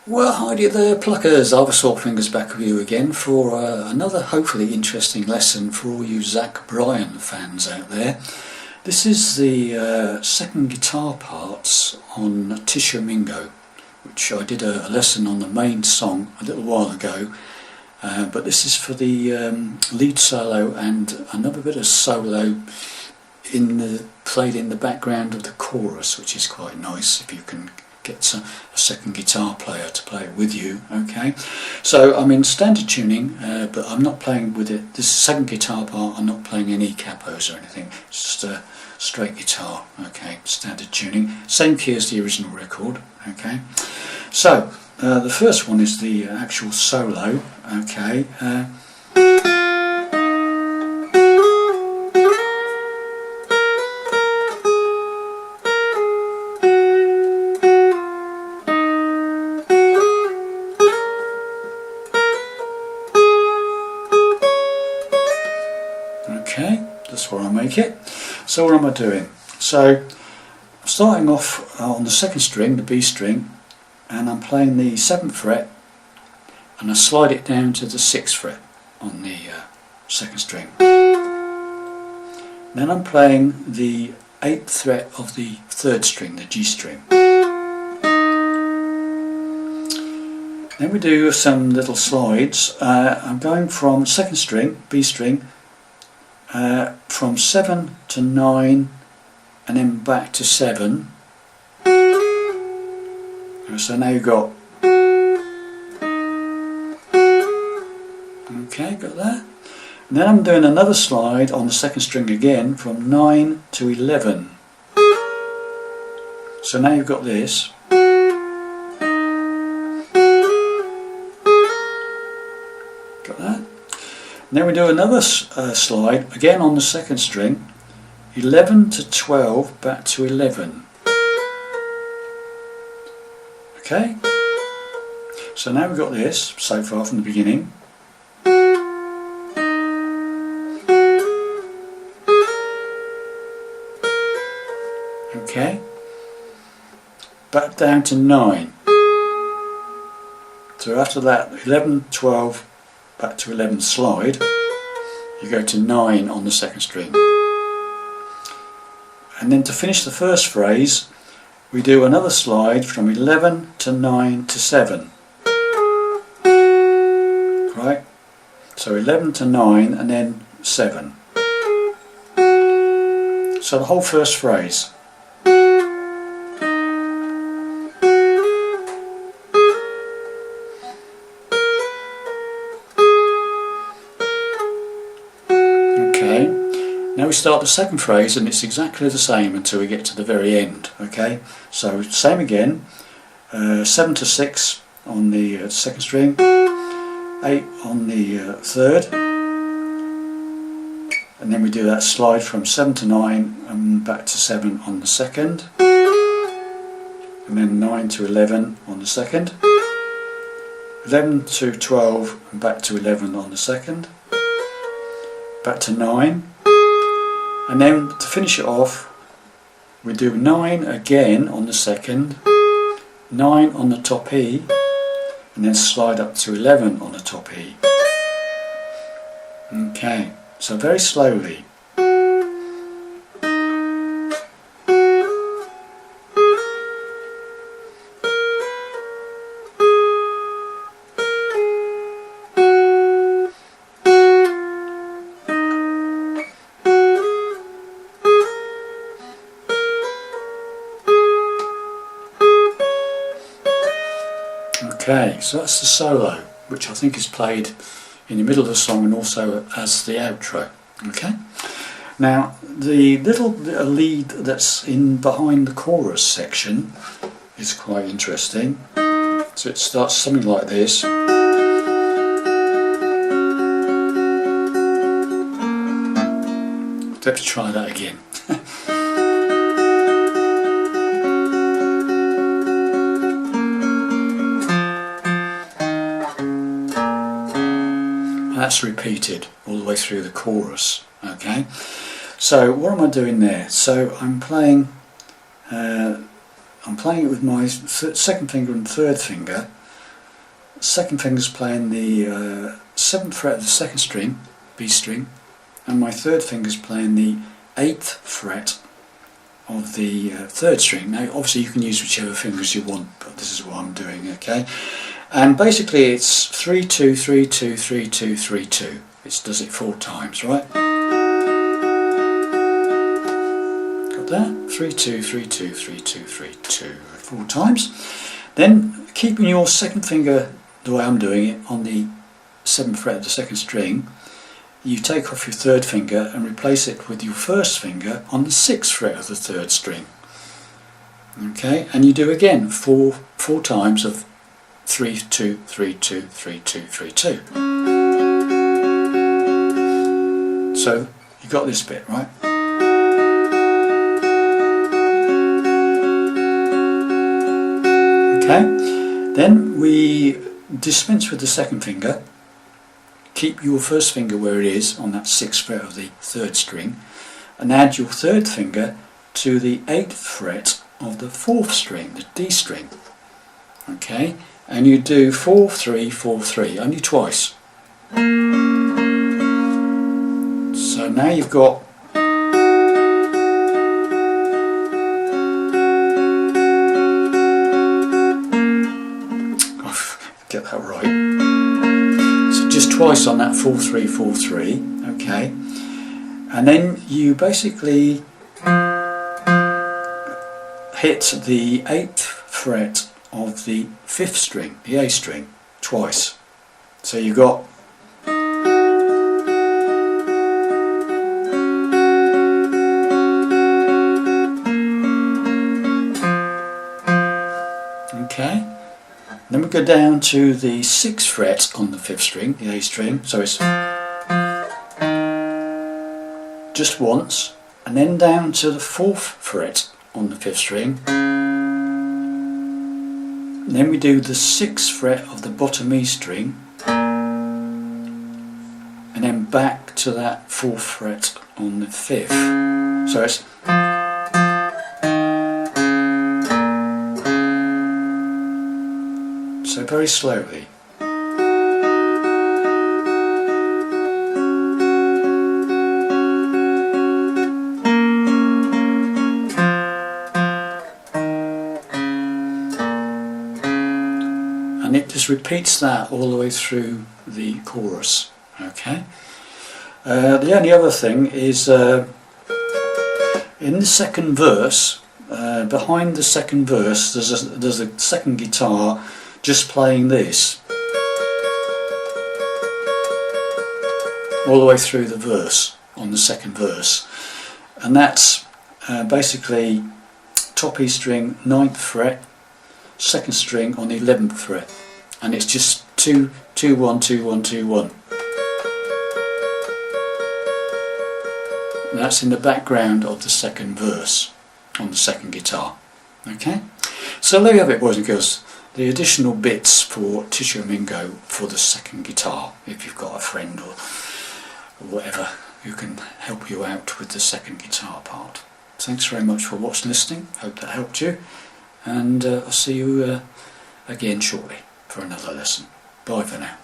Well, hi there, pluckers. I've Salt Fingers back with you again for another hopefully interesting lesson for all you Bryan fans out there. This is the second guitar parts on Tishomingo, which I did a lesson on the main song a little while ago. But this is for the lead solo and another bit of solo played in the background of the chorus, which is quite nice if you can get a second guitar player to play it with you. Okay, so I'm in standard tuning, but I'm not playing with it. This second guitar part, I'm not playing any capos or anything. It's just a straight guitar. Okay, standard tuning, same key as the original record. Okay, so the first one is the actual solo. Okay. Okay, that's where I make it. So what am I doing? So I'm starting off on the second string, the B string, and I'm playing the 7th fret, and I slide it down to the 6th fret on the second string. Then I'm playing the 8th fret of the 3rd string, the G string. Then we do some little slides. I'm going from 2nd string, B string, from 7 to 9 and then back to 7. So now you've got, okay, got that. And then I'm doing another slide on the 2nd string again from 9 to 11. So now you've got this. Got that. And then we do another slide again on the 2nd string, 11 to 12 back to 11. Okay, so now we've got this so far from the beginning. Okay, back down to 9. So after that 11, 12, back to 11 slide, you go to 9 on the 2nd string. And then to finish the first phrase, we do another slide from 11 to 9 to 7. Right? So 11 to 9 and then 7. So the whole first phrase. Okay, now we start the second phrase and it's exactly the same until we get to the very end. Okay, so same again, 7 to 6 on the 2nd string, 8 on the 3rd, and then we do that slide from 7 to 9 and back to 7 on the 2nd, and then 9 to 11 on the 2nd, 11 to 12 and back to 11 on the 2nd, back to 9, and then to finish it off we do 9 again on the 2nd, 9 on the top E, and then slide up to 11 on the top E. Okay, so very slowly. Okay, so that's the solo, which I think is played in the middle of the song and also as the outro. Okay, now the little lead that's in behind the chorus section is quite interesting. So it starts something like this. Let's try that again. That's repeated all the way through the chorus. Okay, so what am I doing there? So I'm playing it with my second finger and third finger, second finger's playing the 7th fret of the 2nd string, B string, and my third finger's playing the 8th fret of the 3rd string. Now obviously you can use whichever fingers you want, but this is what I'm doing, okay? And basically it's 3 2 3 2 3 2 3 2. It does it 4 times, right? Got that? 3 2 3 2 3 2 3 2 4 times. Then keeping your second finger the way I'm doing it on the 7th fret of the 2nd string, you take off your 3rd finger and replace it with your 1st finger on the 6th fret of the 3rd string. Okay, and you do again four times of 3 2 3 2 3 2 3 2. So you got this bit, right? Okay, then we dispense with the 2nd finger. Keep your 1st finger where it is on that 6th fret of the 3rd string, and add your 3rd finger to the 8th fret of the 4th string, the D string. Okay, and you do 4 3 4 3 only twice. So now you've got get that right. So just twice on that 4 3 4 3, okay, and then you basically hit the 8th fret of the 5th string, the A string, twice. So you got okay. Then we go down to the 6th fret on the 5th string, the A string, so it's just once, and then down to the 4th fret on the 5th string, and then we do the 6th fret of the bottom E string, and then back to that 4th fret on the 5th, so it's so very slowly. And it just repeats that all the way through the chorus. Okay. The only other thing is in the 2nd verse, behind the 2nd verse, there's a 2nd guitar just playing this all the way through the verse, on the 2nd verse, and that's basically top E string, 9th fret, 2nd string on the 11th fret, and it's just 2 2 1 2 1 2 1. And that's in the background of the 2nd verse on the 2nd guitar. Okay, so there you have it, boys and girls. The additional bits for Tishomingo for the 2nd guitar, if you've got a friend or whatever who can help you out with the 2nd guitar part. Thanks very much for watching, listening. Hope that helped you, and I'll see you again shortly for another lesson. Bye for now.